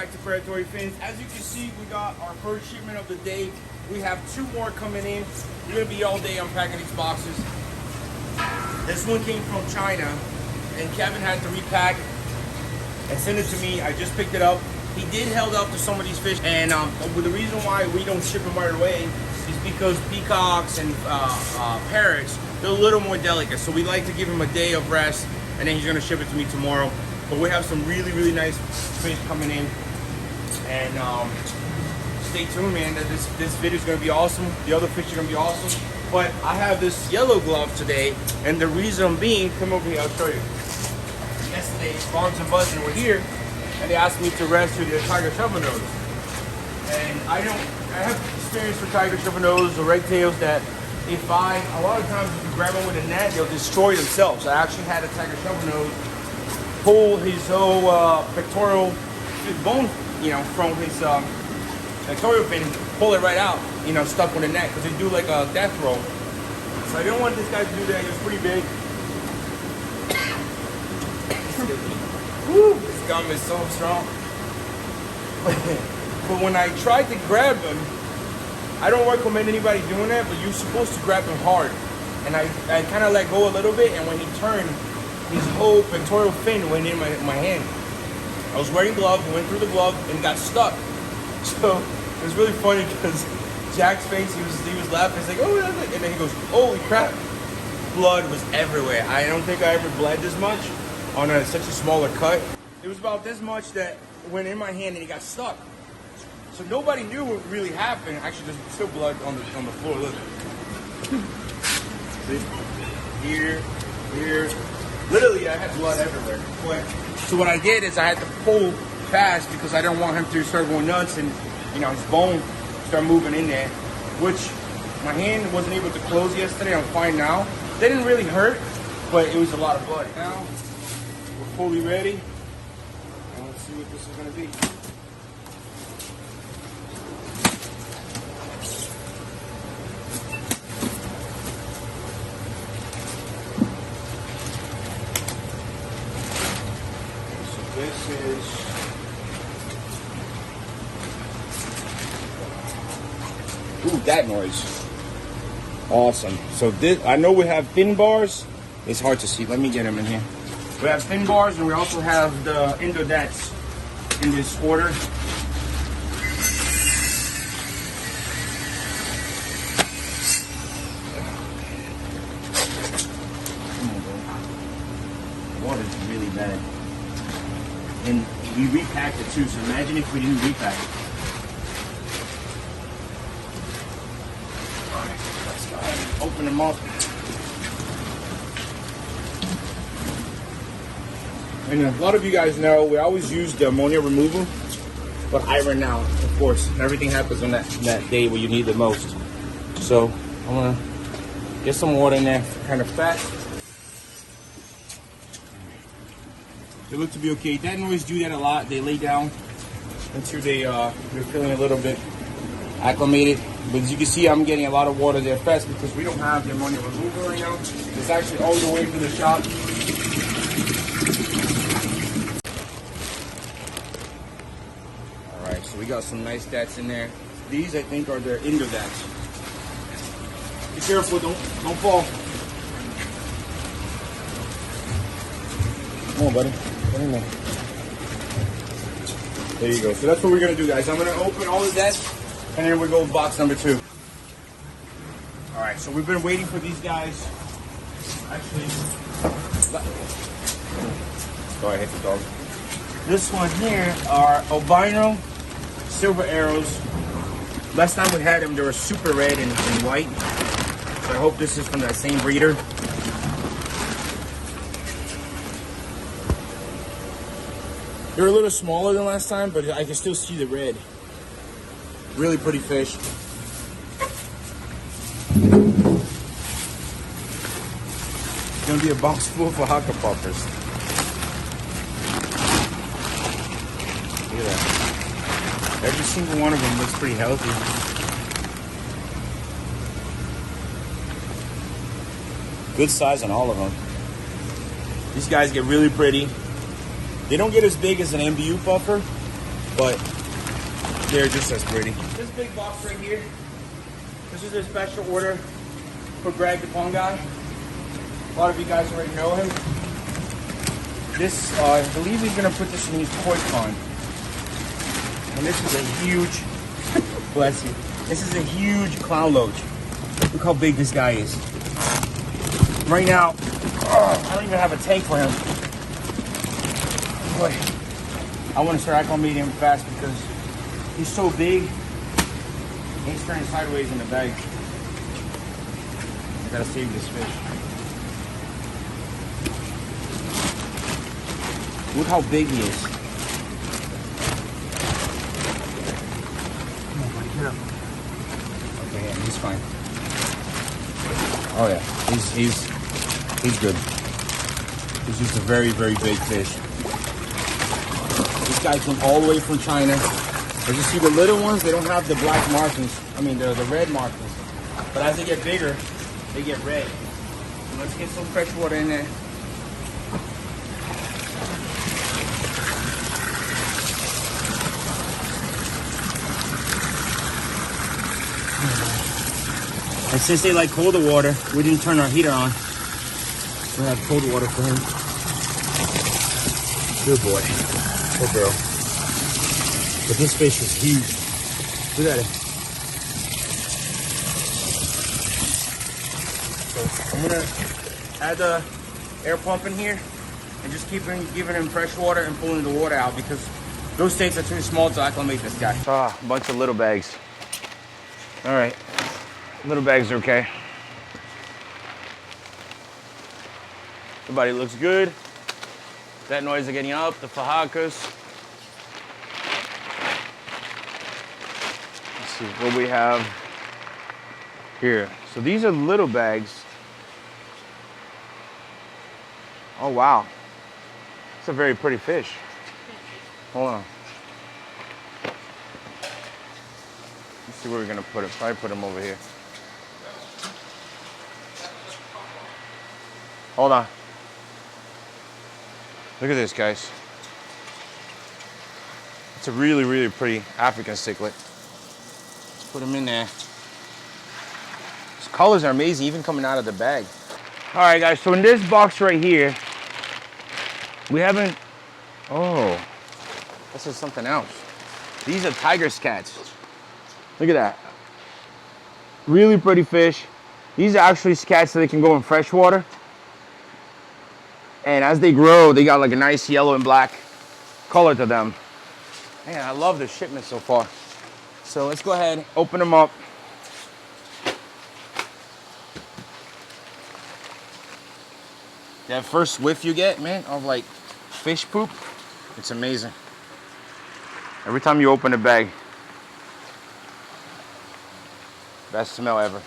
back to Predatory Fins. As you can see, we got our first shipment of the day. We have 2 more coming in. We're gonna be all day unpacking these boxes. This one came from China, and Kevin had to repack and send it to me. I just picked it up. He did held up to some of these fish, and the reason why we don't ship them right away is because peacocks and parrots, they're a little more delicate. So we like to give him a day of rest, and then he's gonna ship it to me tomorrow. But we have some really, really nice fish coming in, and stay tuned, man. This video is gonna be awesome. The other fish are gonna be awesome. But I have this yellow glove today, and the reason being, come over here, I'll show you. Yesterday, Barnes and Buzz were here, and they asked me to rescue the tiger shovel nose. And I have experience with tiger shovel nose or red tails that if a lot of times if you grab them with a net, they'll destroy themselves. I actually had a tiger shovel nose pull his whole pectoral bone, from his pectoral fin, pull it right out, stuck with a net, because they do like a death roll. So I didn't want this guy to do that. He was pretty big. Woo, this gum is so strong. But when I tried to grab him, I don't recommend anybody doing that, but you're supposed to grab him hard. And I kind of let go a little bit, and when he turned, his whole pectoral fin went in my hand. I was wearing gloves, went through the glove, and got stuck. So it was really funny because Jack's face, he was laughing. He's like, oh, and then he goes, holy crap. Blood was everywhere. I don't think I ever bled this much on such a smaller cut. It was about this much that went in my hand and it got stuck. So nobody knew what really happened. Actually, there's still blood on the floor. Look. See? Here. Literally, I had blood everywhere. So what I did is I had to pull fast because I didn't want him to start going nuts and his bone start moving in there. Which my hand wasn't able to close yesterday. I'm fine now. They didn't really hurt, but it was a lot of blood. Now we're fully ready, and let's see what this is going to be. This is that noise. Awesome. So this, I know we have fin bars. It's hard to see. Let me get them in here. We have fin bars, and we also have the endodets in this order. Water's really bad. And we repacked it too, so imagine if we didn't repack it. Alright, let's go ahead and open them up. And a lot of you guys know we always use the ammonia removal, but iron out, of course. Everything happens on that day where you need the most. So I'm gonna get some water in there, kind of fast. They look to be okay. Dead noise do that a lot. They lay down until they're feeling a little bit acclimated. But as you can see, I'm getting a lot of water there fast because we don't have the ammonia removal right now. It's actually all the way to the shop. All right, so we got some nice dats in there. These, I think, are their endodats. Be careful, don't fall. Come on, buddy. There you go. So that's what we're gonna do, guys. I'm gonna open all of that, and then we'll go with box number 2. All right. So we've been waiting for these guys. Actually, go ahead, the dog. This one here are albino silver arrows. Last time we had them, they were super red and white. So I hope this is from that same breeder. They're a little smaller than last time, but I can still see the red. Really pretty fish. It's gonna be a box full for haka poppers. Look at that. Every single one of them looks pretty healthy. Good size on all of them. These guys get really pretty. They don't get as big as an MBU puffer, but they're just as pretty. This big box right here, this is a special order for Greg, the pond guy. A lot of you guys already know him. This, I believe he's gonna put this in his koi pond. And this is a huge, bless you, this is a huge clown loach. Look how big this guy is. Right now, I don't even have a tank for him. But I want to start acclimating him fast because he's so big. He's turning sideways in the bag. I gotta save this fish. Look how big he is. Come on, buddy, get up. Okay, yeah, he's fine. Oh yeah, he's good. He's just a very, very big fish. This guy came all the way from China. As you see, the little ones, they don't have the black markings. I mean, the red markings. But as they get bigger, they get red. So let's get some fresh water in there. And since they like colder water, we didn't turn our heater on. We have cold water for him. Good boy. Good girl. But this fish is huge. Look at it. So I'm gonna add the air pump in here and just keep giving him fresh water and pulling the water out because those tanks are too small to acclimate this guy. Ah, a bunch of little bags. All right, little bags are okay. Everybody looks good. That noise are getting up, the fajakas. Let's see what we have here. So these are little bags. Oh wow, it's a very pretty fish. Hold on. Let's see where we're gonna put it. Probably put him over here. Hold on. Look at this, guys. It's a really, really pretty African cichlid. Let's put him in there. His colors are amazing, even coming out of the bag. All right, guys, so in this box right here, we haven't, oh, this is something else. These are tiger scats. Look at that. Really pretty fish. These are actually scats that can go in freshwater. And as they grow, they got like a nice yellow and black color to them. Man, I love the shipment so far. So let's go ahead and open them up. That first whiff you get, man, of like fish poop, it's amazing. Every time you open a bag, best smell ever.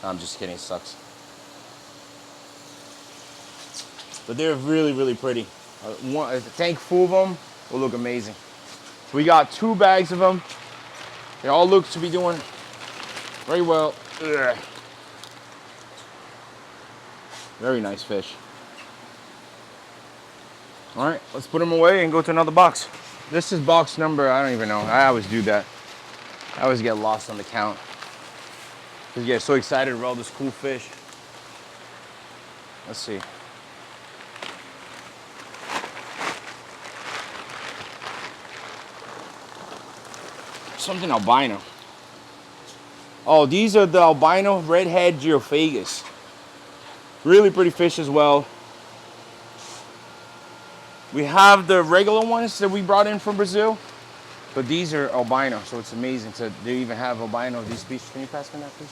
No, I'm just kidding, it sucks. But they're really, really pretty. A tank full of them will look amazing. So we got 2 bags of them. They all look to be doing very well. Ugh. Very nice fish. All right, let's put them away and go to another box. This is box number, I don't even know. I always do that. I always get lost on the count. Because you get so excited about all this cool fish. Let's see. Something albino. Oh, these are the albino redhead geophagus. Really pretty fish as well. We have the regular ones that we brought in from Brazil, but these are albino, so it's amazing to they even have albino of these species. Can you pass me that, please?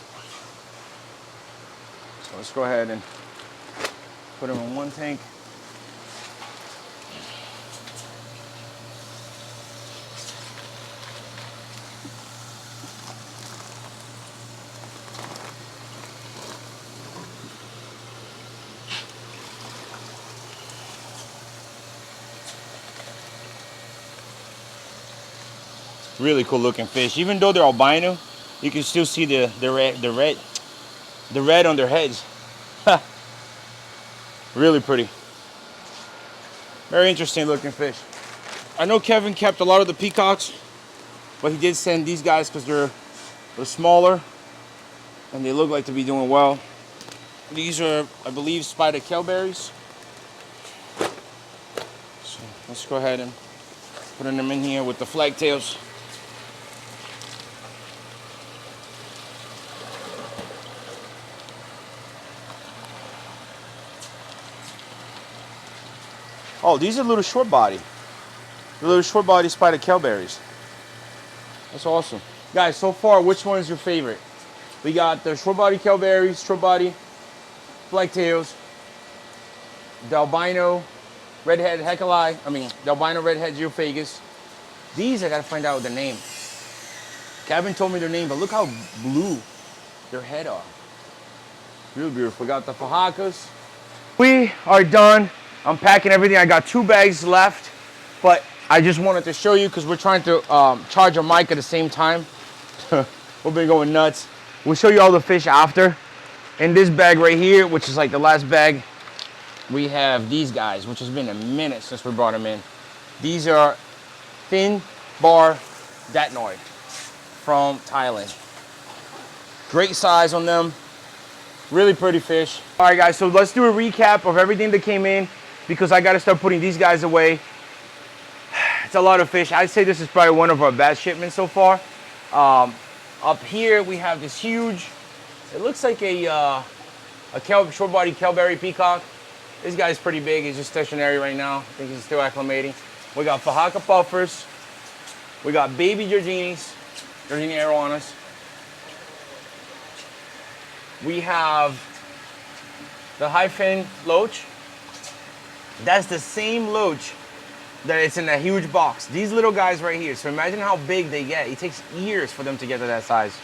So let's go ahead and put them in one tank. Really cool looking fish. Even though they're albino, you can still see the red on their heads. Really pretty. Very interesting looking fish. I know Kevin kept a lot of the peacocks, but he did send these guys because they're smaller and they look like to be doing well. These are, I believe, spider kelberries. So let's go ahead and put them in here with the flagtails. Oh, these are little short body. The little short body spider kelberries. That's awesome. Guys, so far, which one is your favorite? We got the short body kelberries, short body flagtails, the albino redhead hecali, the albino redhead geophagus. These I gotta find out the name. Kevin told me their name, but look how blue their head are. Real beautiful. We got the fahakas. We are done unpacking everything. I got 2 bags left, but I just wanted to show you because we're trying to charge a mic at the same time. We've been going nuts. We'll show you all the fish after. In this bag right here, which is like the last bag, we have these guys, which has been a minute since we brought them in. These are fin bar datnoid from Thailand. Great size on them. Really pretty fish. All right, guys, so let's do a recap of everything that came in because I got to start putting these guys away. It's a lot of fish. I'd say this is probably one of our best shipments so far. Up here, we have this huge, it looks like a short body kelberry peacock. This guy's pretty big. He's just stationary right now. I think he's still acclimating. We got Fahaka puffers. We got baby Georginis, Georgini arowanas. We have the high fin loach. That's the same loach that it's in a huge box. These little guys right here. So imagine how big they get. It takes years for them to get to that size.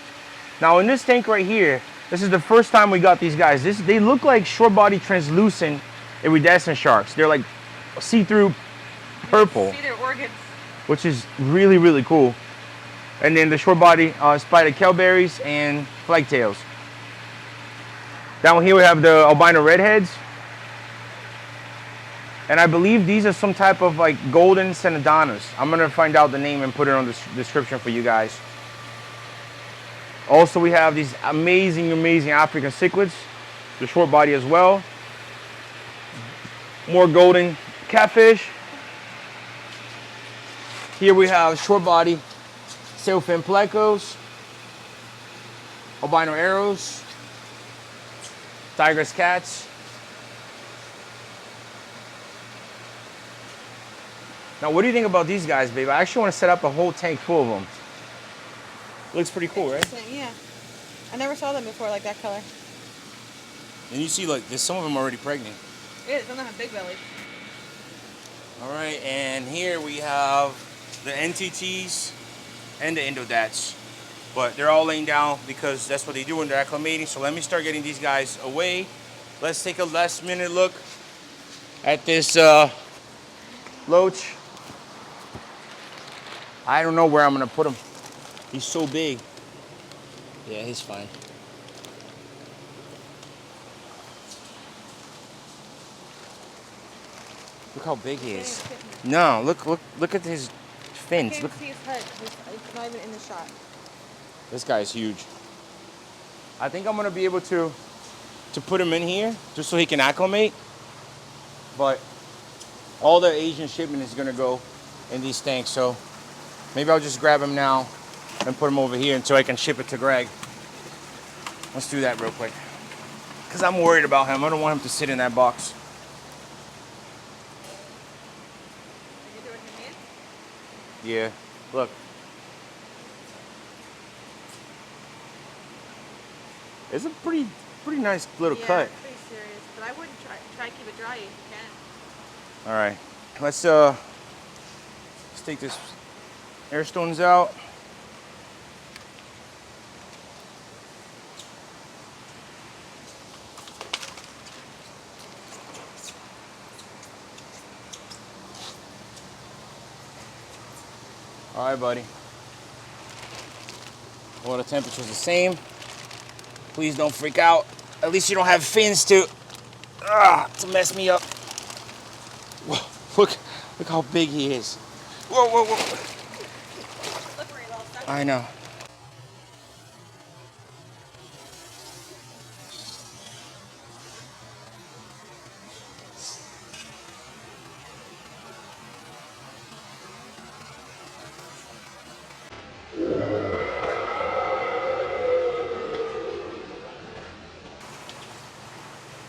Now in this tank right here, this is the first time we got these guys. They look like short body translucent iridescent sharks. They're like see-through purple. See their organs. Which is really, really cool. And then the short body spider kelberries and flagtails. Down here we have the albino redheads. And I believe these are some type of like golden cenadonas. I'm gonna find out the name and put it on the description for you guys. Also we have these amazing, amazing African cichlids. The short body as well. More golden catfish. Here we have short body sailfin plecos, albino arrows, tigress cats. Now, what do you think about these guys, babe? I actually want to set up a whole tank full of them. Looks pretty cool, right? Yeah. I never saw them before like that color. And you see, like, there's some of them already pregnant. Yeah, some of them have big bellies. All right, and here we have the NTTs and the Indodats. But they're all laying down because that's what they do when they're acclimating. So let me start getting these guys away. Let's take a last minute look at this loach. I don't know where I'm gonna put him. He's so big. Yeah, he's fine. Look how big he is. No, look at his fins. I can't see his head. It's not even in the shot. This guy is huge. I think I'm gonna be able to put him in here just so he can acclimate. But all the Asian shipment is gonna go in these tanks, so maybe I'll just grab him now and put him over here until I can ship it to Greg. Let's do that real quick. Because I'm worried about him. I don't want him to sit in that box. Can you do it with your hand? Yeah, look. It's a pretty nice little cut. Yeah, pretty serious. But I wouldn't try to keep it dry if you can. All right, let's take this air stones out. All right, buddy. Water temperature's the same. Please don't freak out. At least you don't have fins to mess me up. Whoa, look how big he is. Whoa, whoa, whoa. Slippery little stuff. I know.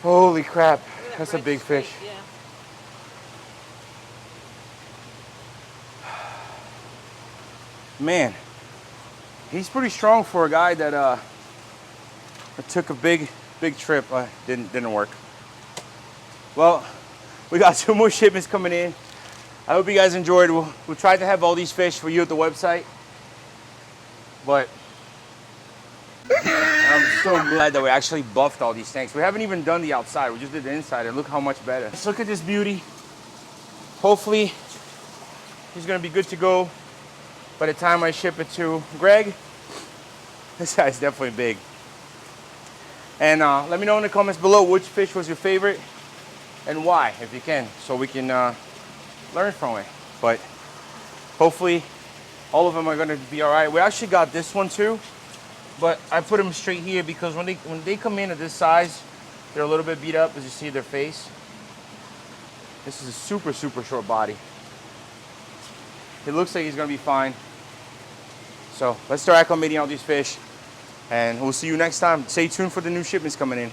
Holy crap, Look at that that's a red big streak, fish. Yeah. Man, he's pretty strong for a guy that took a big trip. Didn't work. Well, we got 2 more shipments coming in. I hope you guys enjoyed. We'll try to have all these fish for you at the website. But I'm so glad that we actually buffed all these tanks. We haven't even done the outside. We just did the inside, and look how much better. Let's look at this beauty. Hopefully, he's gonna be good to go by the time I ship it to Greg. This guy's definitely big. And let me know in the comments below which fish was your favorite and why, if you can, so we can learn from it. But hopefully, all of them are gonna be all right. We actually got this one too, but I put them straight here because when they come in at this size, they're a little bit beat up, as you see their face. This is a super short body. It looks like he's gonna be fine. So let's start acclimating all these fish, and we'll see you next time. Stay tuned for the new shipments coming in.